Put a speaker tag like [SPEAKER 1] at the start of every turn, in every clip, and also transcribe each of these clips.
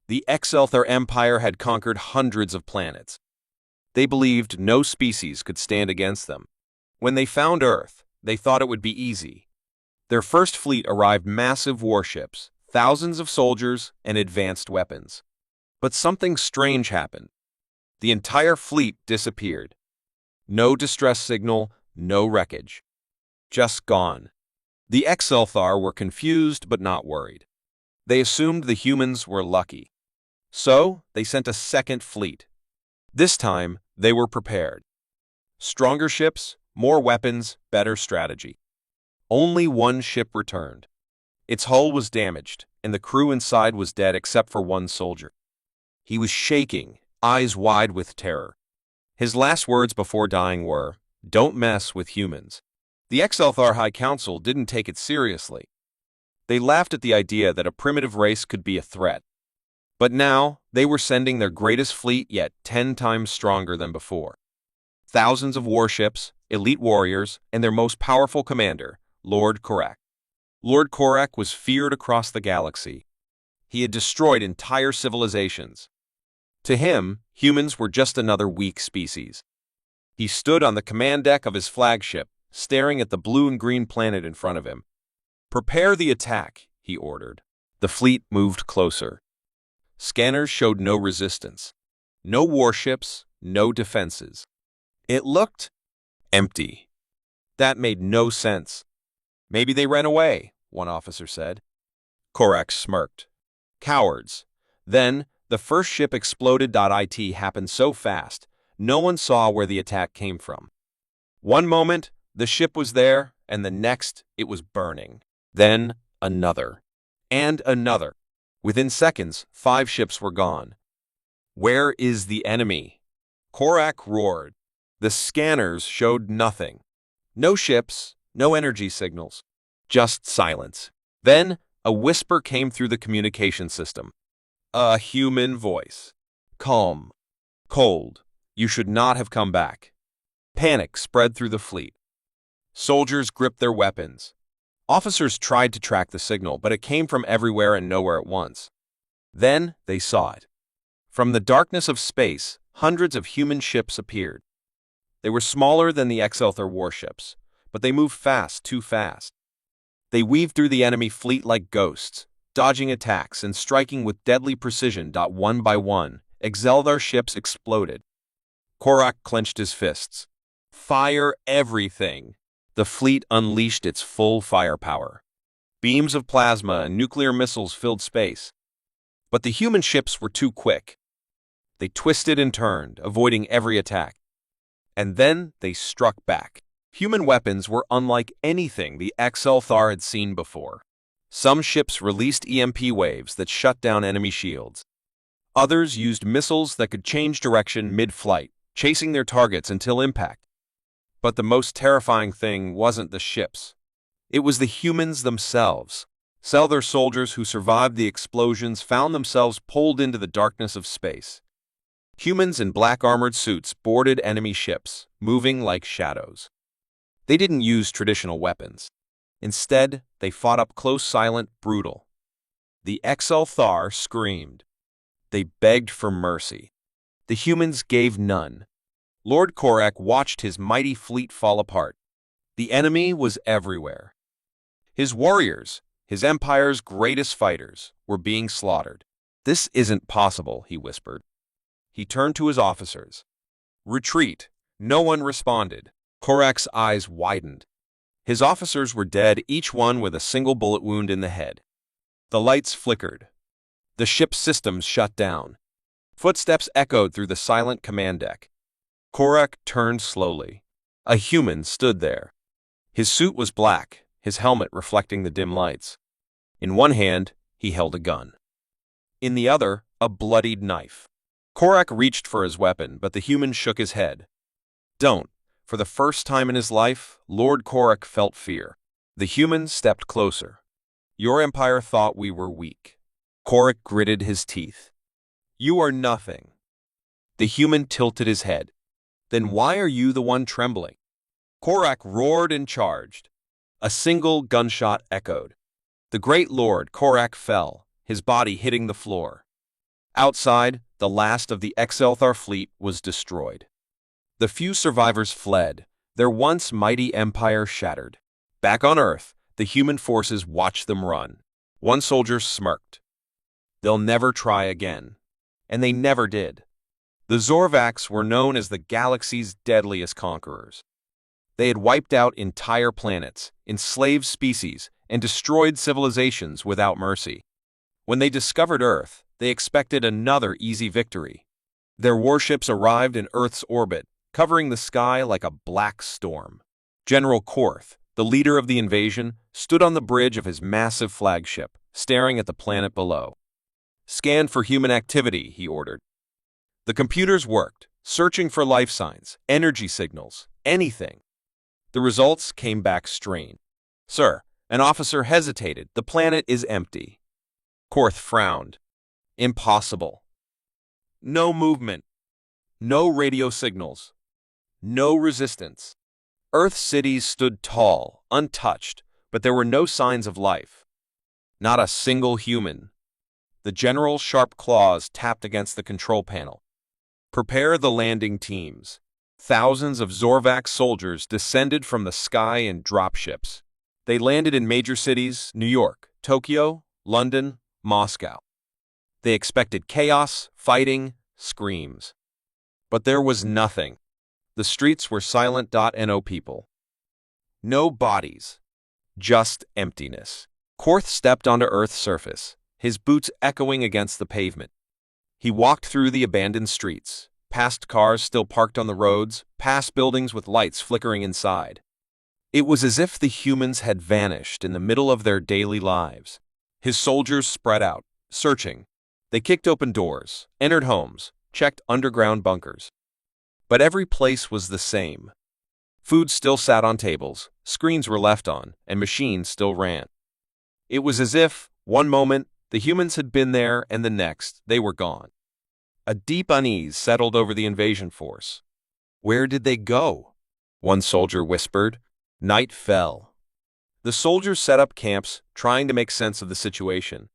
[SPEAKER 1] The Exelthar Empire had conquered hundreds of planets. They believed no species could stand against them. When they found Earth, they thought it would be easy. Their first fleet arrived massive warships, thousands of soldiers, and advanced weapons. But something strange happened. The entire fleet disappeared. No distress signal, no wreckage. Just gone. The Exelthar were confused but not worried. They assumed the humans were lucky. So, they sent a second fleet. This time, they were prepared. Stronger ships, more weapons, better strategy. Only one ship returned. Its hull was damaged, and the crew inside was dead except for one soldier. He was shaking, eyes wide with terror. His last words before dying were, "Don't mess with humans." The Exelthar High Council didn't take it seriously. They laughed at the idea that a primitive race could be a threat. But now, they were sending their greatest fleet yet 10 times stronger than before. Thousands of warships, elite warriors, and their most powerful commander, Lord Korak. Lord Korak was feared across the galaxy. He had destroyed entire civilizations. To him, humans were just another weak species. He stood on the command deck of his flagship, staring at the blue and green planet in front of him. "Prepare the attack," he ordered. The fleet moved closer. Scanners showed no resistance. No warships, no defenses. It looked empty. That made no sense. "Maybe they ran away," one officer said. Korak smirked. "Cowards." Then, the first ship exploded. It happened so fast, no one saw where the attack came from. One moment, the ship was there, and the next, it was burning. Then, another. And another. Within seconds, 5 ships were gone. "Where is the enemy?" Korak roared. The scanners showed nothing. No ships, no energy signals. Just silence. Then, a whisper came through the communication system. A human voice. "Calm. Cold. You should not have come back." Panic spread through the fleet. Soldiers gripped their weapons. Officers tried to track the signal, but it came from everywhere and nowhere at once. Then they saw it. From the darkness of space, hundreds of human ships appeared. They were smaller than the Exelthar warships, but they moved fast, too fast. They weaved through the enemy fleet like ghosts, dodging attacks and striking with deadly precision. One by one, Exelthar ships exploded. Korak clenched his fists. "Fire everything!" The fleet unleashed its full firepower. Beams of plasma and nuclear missiles filled space. But the human ships were too quick. They twisted and turned, avoiding every attack. And then they struck back. Human weapons were unlike anything the Exelthar had seen before. Some ships released EMP waves that shut down enemy shields. Others used missiles that could change direction mid-flight, chasing their targets until impact. But the most terrifying thing wasn't the ships. It was the humans themselves. Their soldiers who survived the explosions found themselves pulled into the darkness of space. Humans in black armored suits boarded enemy ships, moving like shadows. They didn't use traditional weapons. Instead, they fought up close, silent, brutal. The Exelthar screamed. They begged for mercy. The humans gave none. Lord Korak watched his mighty fleet fall apart. The enemy was everywhere. His warriors, his empire's greatest fighters, were being slaughtered. "This isn't possible," he whispered. He turned to his officers. "Retreat." No one responded. Korak's eyes widened. His officers were dead, each one with a single bullet wound in the head. The lights flickered. The ship's systems shut down. Footsteps echoed through the silent command deck. Korak turned slowly. A human stood there. His suit was black, his helmet reflecting the dim lights. In one hand, he held a gun. In the other, a bloodied knife. Korak reached for his weapon, but the human shook his head. "Don't." For the first time in his life, Lord Korak felt fear. The human stepped closer. "Your empire thought we were weak." Korak gritted his teeth. "You are nothing." The human tilted his head. "Then why are you the one trembling?" Korak roared and charged. A single gunshot echoed. The great Lord Korak fell, his body hitting the floor. Outside, the last of the Exelthar fleet was destroyed. The few survivors fled, their once mighty empire shattered. Back on Earth, the human forces watched them run. One soldier smirked. They'll never try again. And they never did. The Zorvaks were known as the galaxy's deadliest conquerors. They had wiped out entire planets, enslaved species, and destroyed civilizations without mercy. When they discovered Earth, they expected another easy victory. Their warships arrived in Earth's orbit, covering the sky like a black storm. General Korth, the leader of the invasion, stood on the bridge of his massive flagship, staring at the planet below. "Scan for human activity," he ordered. The computers worked, searching for life signs, energy signals, anything. The results came back strange. "Sir," an officer hesitated, "the planet is empty." Korth frowned. "Impossible. No movement. No radio signals. No resistance." Earth's cities stood tall, untouched, but there were no signs of life. Not a single human. The general's sharp claws tapped against the control panel. "Prepare the landing teams." Thousands of Zorvak soldiers descended from the sky in dropships. They landed in major cities: New York, Tokyo, London, Moscow. They expected chaos, fighting, screams. But there was nothing. The streets were silent. No people. No bodies. Just emptiness. Korth stepped onto Earth's surface, his boots echoing against the pavement. He walked through the abandoned streets, past cars still parked on the roads, past buildings with lights flickering inside. It was as if the humans had vanished in the middle of their daily lives. His soldiers spread out, searching. They kicked open doors, entered homes, checked underground bunkers. But every place was the same. Food still sat on tables, screens were left on, and machines still ran. It was as if, one moment, the humans had been there, and the next, they were gone. A deep unease settled over the invasion force. "Where did they go?" one soldier whispered. Night fell. The soldiers set up camps, trying to make sense of the situation.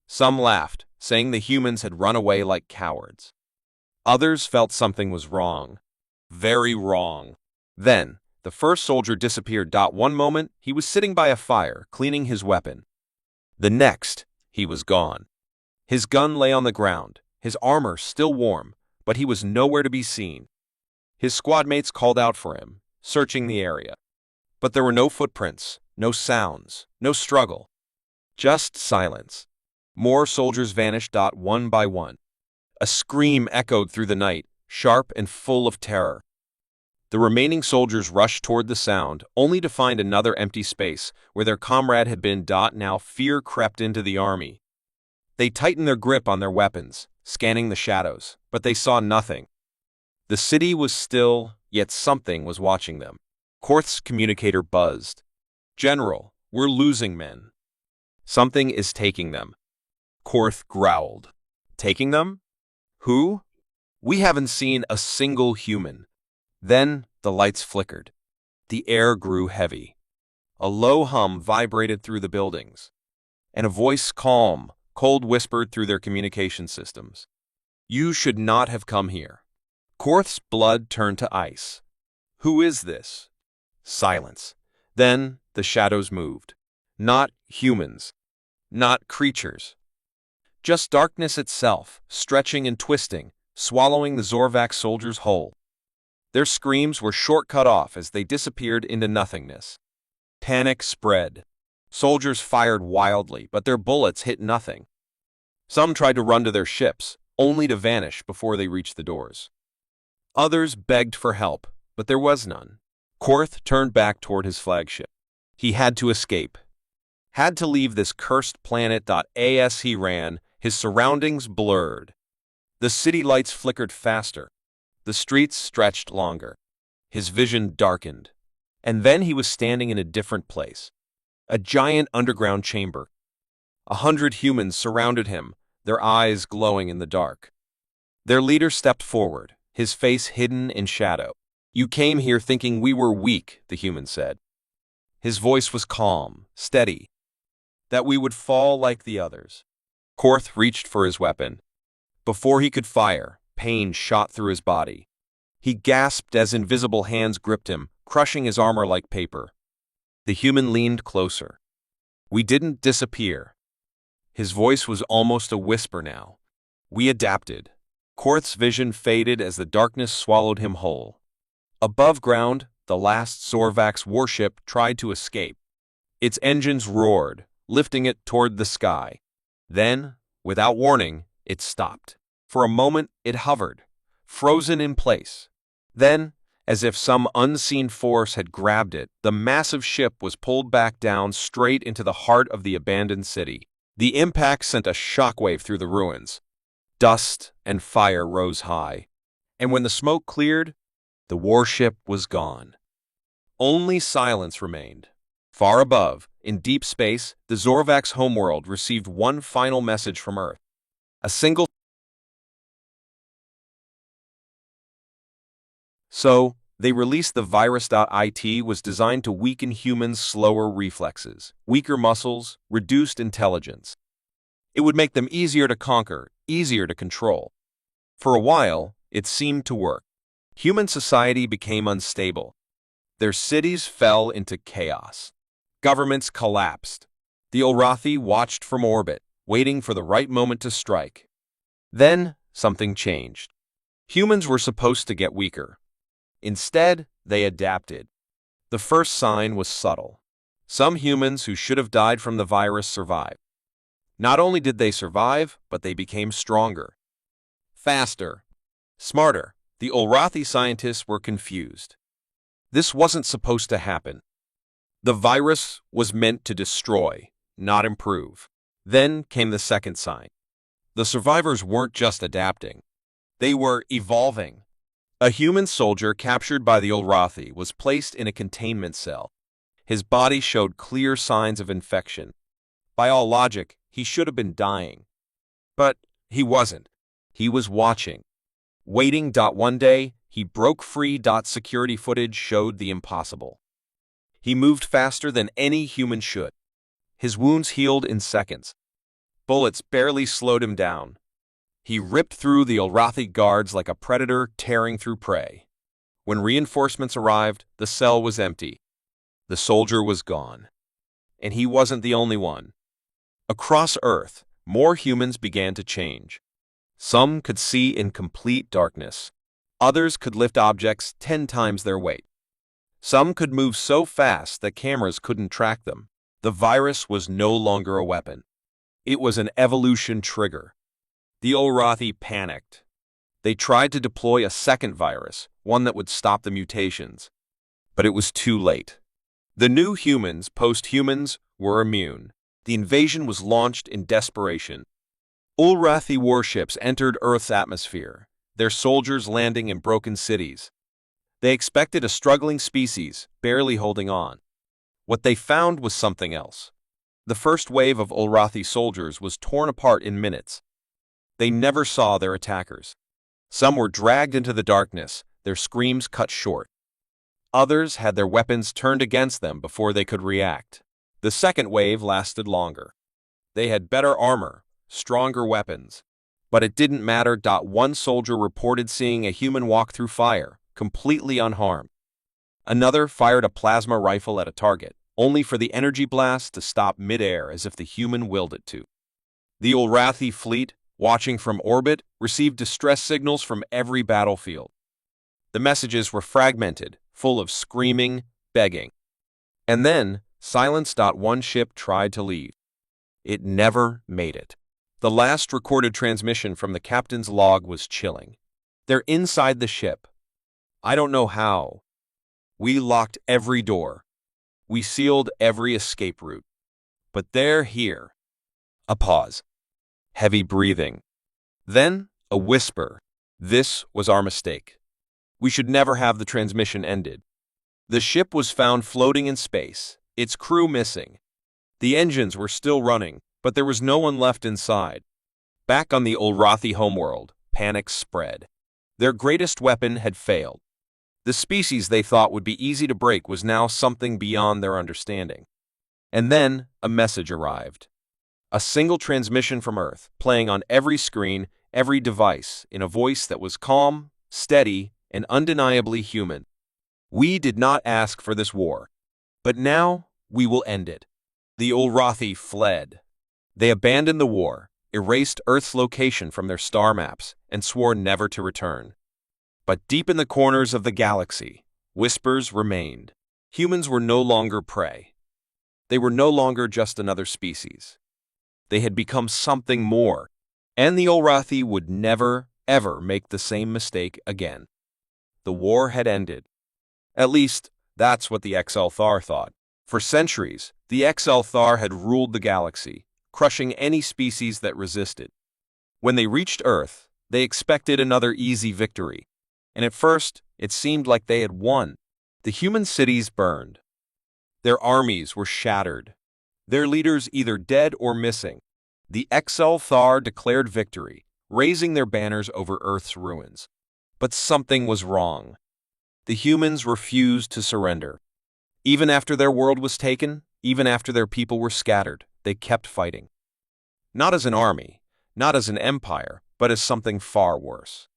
[SPEAKER 1] Some laughed, saying the humans had run away like cowards. Others felt something was wrong. Very wrong. Then, the first soldier disappeared. One moment, he was sitting by a fire, cleaning his weapon. The next, he was gone. His gun lay on the ground, his armor still warm, but he was nowhere to be seen. His squadmates called out for him, searching the area. But there were no footprints, no sounds, no struggle. Just silence. More soldiers vanished. One by one. A scream echoed through the night, sharp and full of terror. The remaining soldiers rushed toward the sound, only to find another empty space where their comrade had been. Now fear crept into the army. They tightened their grip on their weapons, scanning the shadows, but they saw nothing. The city was still, yet something was watching them. Korth's communicator buzzed. "General, we're losing men. Something is taking them." Korth growled. "Taking them? Who? We haven't seen a single human." Then the lights flickered. The air grew heavy. A low hum vibrated through the buildings, and a voice, calm, cold, whispered through their communication systems. "You should not have come here." Korth's blood turned to ice. "Who is this?" Silence. Then the shadows moved. Not humans. Not creatures. Just darkness itself, stretching and twisting, swallowing the Zorvak soldiers whole. Their screams were cut off as they disappeared into nothingness. Panic spread. Soldiers fired wildly, but their bullets hit nothing. Some tried to run to their ships, only to vanish before they reached the doors. Others begged for help, but there was none. Korth turned back toward his flagship. He had to escape. Had to leave this cursed planet. As he ran, his surroundings blurred. The city lights flickered faster. The streets stretched longer. His vision darkened. And then he was standing in a different place. A giant underground chamber. 100 humans surrounded him, their eyes glowing in the dark. Their leader stepped forward, his face hidden in shadow. "You came here thinking we were weak," the human said. His voice was calm, steady. "That we would fall like the others." Korth reached for his weapon. Before he could fire, pain shot through his body. He gasped as invisible hands gripped him, crushing his armor like paper. The human leaned closer. "We didn't disappear." His voice was almost a whisper now. "We adapted." Korth's vision faded as the darkness swallowed him whole. Above ground, the last Zorvax warship tried to escape. Its engines roared, lifting it toward the sky. Then, without warning, it stopped. For a moment, it hovered, frozen in place. Then, as if some unseen force had grabbed it, the massive ship was pulled back down straight into the heart of the abandoned city. The impact sent a shockwave through the ruins. Dust and fire rose high, and when the smoke cleared, the warship was gone. Only silence remained. Far above, in deep space, the Zorvax homeworld received one final message from Earth. A single. So, they released the virus.it was designed to weaken humans' slower reflexes, weaker muscles, reduced intelligence. It would make them easier to conquer, easier to control. For a while, it seemed to work. Human society became unstable. Their cities fell into chaos. Governments collapsed. The Olrathi watched from orbit, waiting for the right moment to strike. Then, something changed. Humans were supposed to get weaker. Instead, they adapted. The first sign was subtle. Some humans who should have died from the virus survived. Not only did they survive, but they became stronger. Faster. Smarter. The Olrathi scientists were confused. This wasn't supposed to happen. The virus was meant to destroy, not improve. Then came the second sign. The survivors weren't just adapting. They were evolving. A human soldier captured by the Olrathi was placed in a containment cell. His body showed clear signs of infection. By all logic, he should have been dying. But he wasn't. He was watching. Waiting. One day, he broke free. Security footage showed the impossible. He moved faster than any human should. His wounds healed in seconds. Bullets barely slowed him down. He ripped through the Olrathi guards like a predator tearing through prey. When reinforcements arrived, the cell was empty. The soldier was gone. And he wasn't the only one. Across Earth, more humans began to change. Some could see in complete darkness. Others could lift objects 10 times their weight. Some could move so fast that cameras couldn't track them. The virus was no longer a weapon. It was an evolution trigger. The Olrathi panicked. They tried to deploy a second virus, one that would stop the mutations. But it was too late. The new humans, post-humans, were immune. The invasion was launched in desperation. Olrathi warships entered Earth's atmosphere, their soldiers landing in broken cities. They expected a struggling species, barely holding on. What they found was something else. The first wave of Olrathi soldiers was torn apart in minutes. They never saw their attackers. Some were dragged into the darkness, their screams cut short. Others had their weapons turned against them before they could react. The second wave lasted longer. They had better armor, stronger weapons. But it didn't matter. One soldier reported seeing a human walk through fire, completely unharmed. Another fired a plasma rifle at a target, only for the energy blast to stop midair as if the human willed it to. The Olrathi fleet, watching from orbit, received distress signals from every battlefield. The messages were fragmented, full of screaming, begging. And then, silence. One ship tried to leave. It never made it. The last recorded transmission from the captain's log was chilling. They're inside the ship. I don't know how. We locked every door. We sealed every escape route. But they're here. A pause. Heavy breathing. Then, a whisper. This was our mistake. We should never have the transmission ended. The ship was found floating in space, its crew missing. The engines were still running, but there was no one left inside. Back on the Olrathi homeworld, panic spread. Their greatest weapon had failed. The species they thought would be easy to break was now something beyond their understanding. And then, a message arrived. A single transmission from Earth, playing on every screen, every device, in a voice that was calm, steady, and undeniably human. We did not ask for this war, but now we will end it. The Ulrathi fled. They abandoned the war, erased Earth's location from their star maps, and swore never to return. But deep in the corners of the galaxy, whispers remained. Humans were no longer prey. They were no longer just another species. They had become something more, and the Ulrathi would never, ever make the same mistake again. The war had ended. At least, that's what the XL-Thar thought. For centuries, the XL-Thar had ruled the galaxy, crushing any species that resisted. When they reached Earth, they expected another easy victory, and at first, it seemed like they had won. The human cities burned. Their armies were shattered. Their leaders either dead or missing. The XL-Thar declared victory, raising their banners over Earth's ruins. But something was wrong. The humans refused to surrender. Even after their world was taken, even after their people were scattered, they kept fighting. Not as an army, not as an empire, but as something far worse.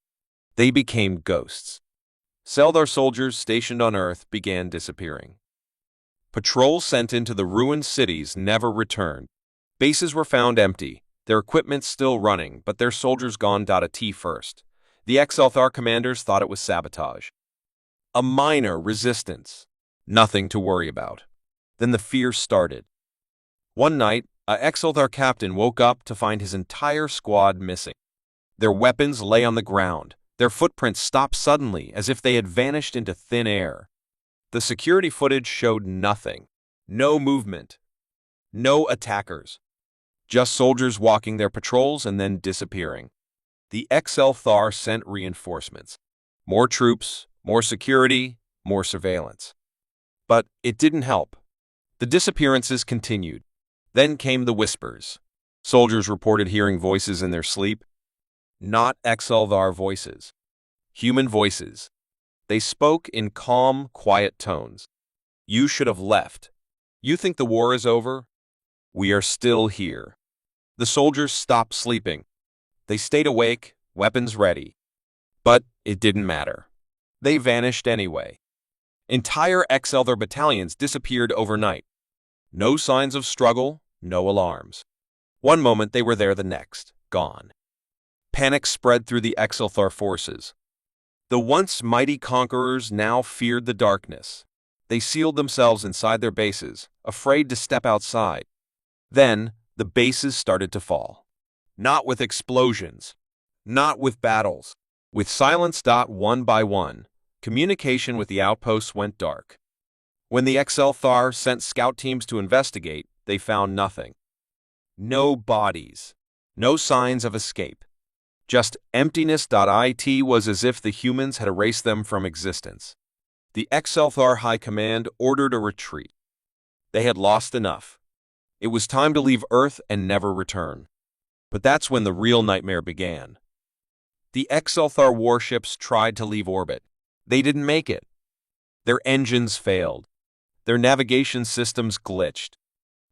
[SPEAKER 1] They became ghosts. Seldar soldiers stationed on Earth began disappearing. Patrols sent into the ruined cities never returned. Bases were found empty, their equipment still running, but their soldiers gone .t first. The XL-Thar commanders thought it was sabotage. A minor resistance. Nothing to worry about. Then the fear started. One night, a XL-Thar captain woke up to find his entire squad missing. Their weapons lay on the ground. Their footprints stopped suddenly, as if they had vanished into thin air. The security footage showed nothing. No movement. No attackers. Just soldiers walking their patrols and then disappearing. The XL-Thar sent reinforcements. More troops, more security, more surveillance. But it didn't help. The disappearances continued. Then came the whispers. Soldiers reported hearing voices in their sleep. Not XL-Thar voices. Human voices. They spoke in calm, quiet tones. You should have left. You think the war is over? We are still here. The soldiers stopped sleeping. They stayed awake, weapons ready. But it didn't matter. They vanished anyway. Entire XL-Thar battalions disappeared overnight. No signs of struggle, no alarms. One moment they were there, the next, gone. Panic spread through the XL-Thar forces. The once mighty conquerors now feared the darkness. They sealed themselves inside their bases, afraid to step outside. Then, the bases started to fall. Not with explosions. Not with battles. With silence. One by one, communication with the outposts went dark. When the XL-Thar sent scout teams to investigate, they found nothing. No bodies. No signs of escape. Just emptiness. It was as if the humans had erased them from existence. The XL-Thar High Command ordered a retreat. They had lost enough. It was time to leave Earth and never return. But that's when the real nightmare began. The XL-Thar warships tried to leave orbit. They didn't make it. Their engines failed. Their navigation systems glitched.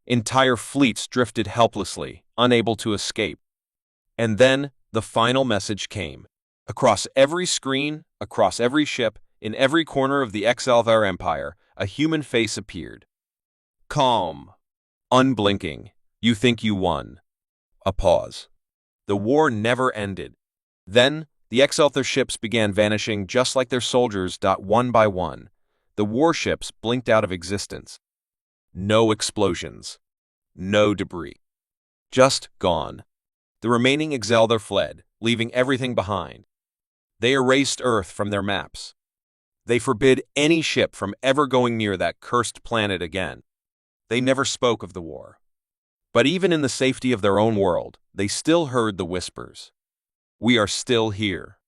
[SPEAKER 1] Entire fleets drifted helplessly, unable to escape. And then the final message came. Across every screen, across every ship, in every corner of the XL-Thar Empire, a human face appeared. Calm. Unblinking. You think you won. A pause. The war never ended. Then, the XL-Thar ships began vanishing just like their soldiers. One by one, the warships blinked out of existence. No explosions. No debris. Just gone. The remaining XL-Thar fled, leaving everything behind. They erased Earth from their maps. They forbid any ship from ever going near that cursed planet again. They never spoke of the war. But even in the safety of their own world, they still heard the whispers. We are still here.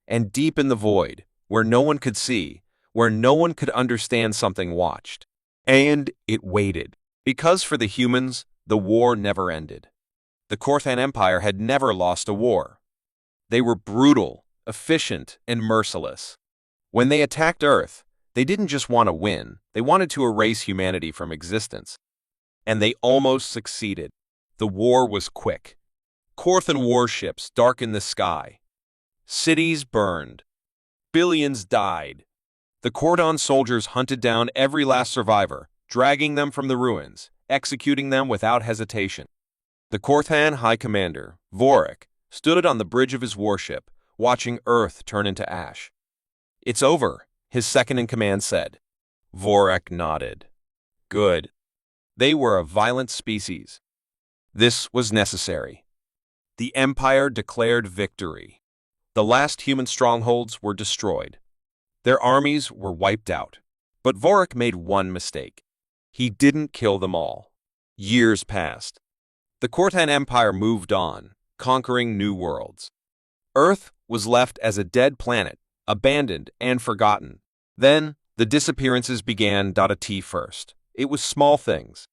[SPEAKER 1] And deep in the void, where no one could see, where no one could understand, something watched. And it waited. Because for the humans, the war never ended. The Korthan Empire had never lost a war. They were brutal, efficient, and merciless. When they attacked Earth, they didn't just want to win, they wanted to erase humanity from existence. And they almost succeeded. The war was quick. Korthan warships darkened the sky. Cities burned. Billions died. The Cordon soldiers hunted down every last survivor, dragging them from the ruins, executing them without hesitation. The Korthan High Commander, Vorik, stood on the bridge of his warship, watching Earth turn into ash. "It's over," his second-in-command said. Vorik nodded. "Good. They were a violent species. This was necessary." The Empire declared victory. The last human strongholds were destroyed. Their armies were wiped out. But Vorik made one mistake. He didn't kill them all. Years passed. The Kortan Empire moved on, conquering new worlds. Earth was left as a dead planet, abandoned and forgotten. Then, the disappearances began. First. It was small things.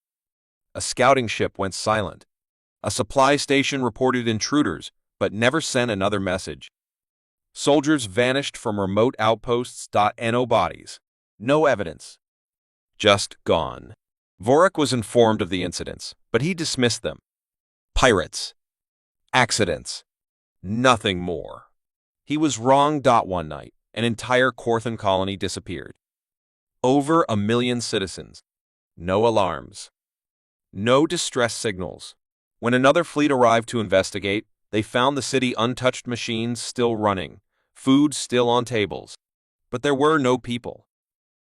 [SPEAKER 1] A scouting ship went silent. A supply station reported intruders, but never sent another message. Soldiers vanished from remote outposts. No bodies. No evidence. Just gone. Vorik was informed of the incidents, but he dismissed them. Pirates. Accidents. Nothing more. He was wrong. One night, an entire Korthan colony disappeared. Over 1 million citizens. No alarms. No distress signals. When another fleet arrived to investigate, they found the city untouched, machines still running, food still on tables. But there were no people.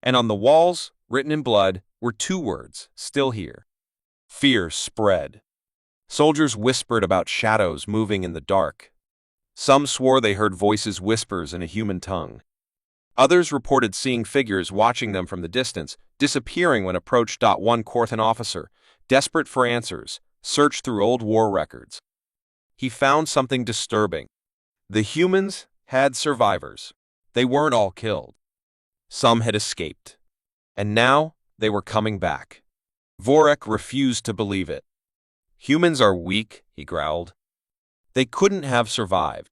[SPEAKER 1] And on the walls, written in blood, were 2 words, still here. Fear spread. Soldiers whispered about shadows moving in the dark. Some swore they heard voices, whispers in a human tongue. Others reported seeing figures watching them from the distance, disappearing when approached. One Korthan officer, desperate for answers, searched through old war records. He found something disturbing. The humans had survivors. They weren't all killed. Some had escaped. And now they were coming back. Vorik refused to believe it. "Humans are weak," he growled. They couldn't have survived.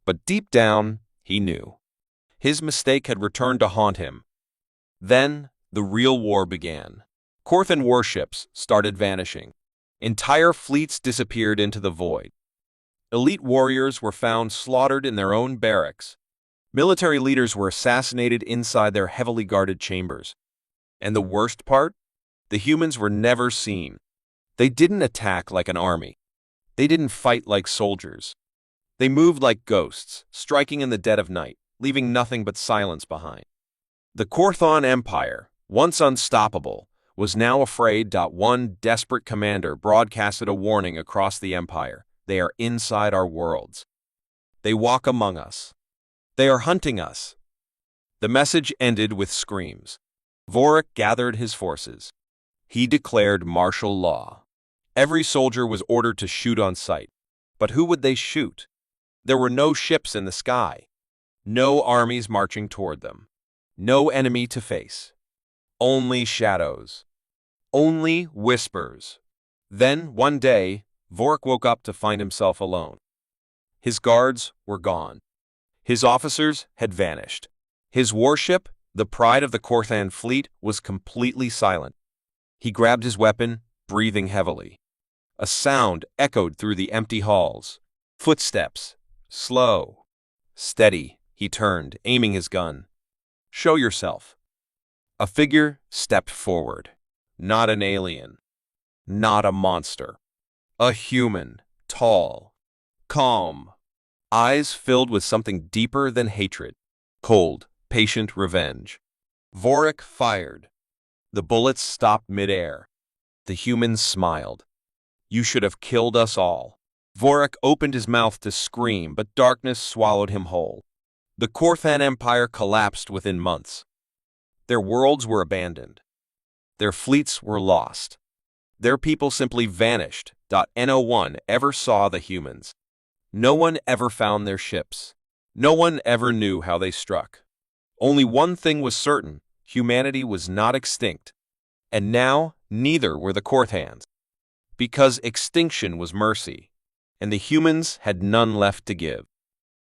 [SPEAKER 1] But deep down, he knew. His mistake had returned to haunt him. Then, the real war began. Korthan warships started vanishing. Entire fleets disappeared into the void. Elite warriors were found slaughtered in their own barracks. Military leaders were assassinated inside their heavily guarded chambers. And the worst part? The humans were never seen. They didn't attack like an army. They didn't fight like soldiers. They moved like ghosts, striking in the dead of night, leaving nothing but silence behind. The Korthan Empire, once unstoppable, was now afraid. One desperate commander broadcasted a warning across the empire. "They are inside our worlds. They walk among us. They are hunting us." The message ended with screams. Vorik gathered his forces. He declared martial law. Every soldier was ordered to shoot on sight. But who would they shoot? There were no ships in the sky. No armies marching toward them. No enemy to face. Only shadows. Only whispers. Then, one day, Vorik woke up to find himself alone. His guards were gone. His officers had vanished. His warship, the pride of the Korthan fleet, was completely silent. He grabbed his weapon, breathing heavily. A sound echoed through the empty halls. Footsteps. Slow. Steady. He turned, aiming his gun. "Show yourself." A figure stepped forward. Not an alien. Not a monster. A human. Tall. Calm. Eyes filled with something deeper than hatred. Cold, patient revenge. Vorik fired. The bullets stopped midair. The humans smiled. "You should have killed us all." Vorik opened his mouth to scream, but darkness swallowed him whole. The Korthan Empire collapsed within months. Their worlds were abandoned. Their fleets were lost. Their people simply vanished. No one ever saw the humans. No one ever found their ships. No one ever knew how they struck. Only one thing was certain: humanity was not extinct. And now, neither were the Korthans. Because extinction was mercy, and the humans had none left to give.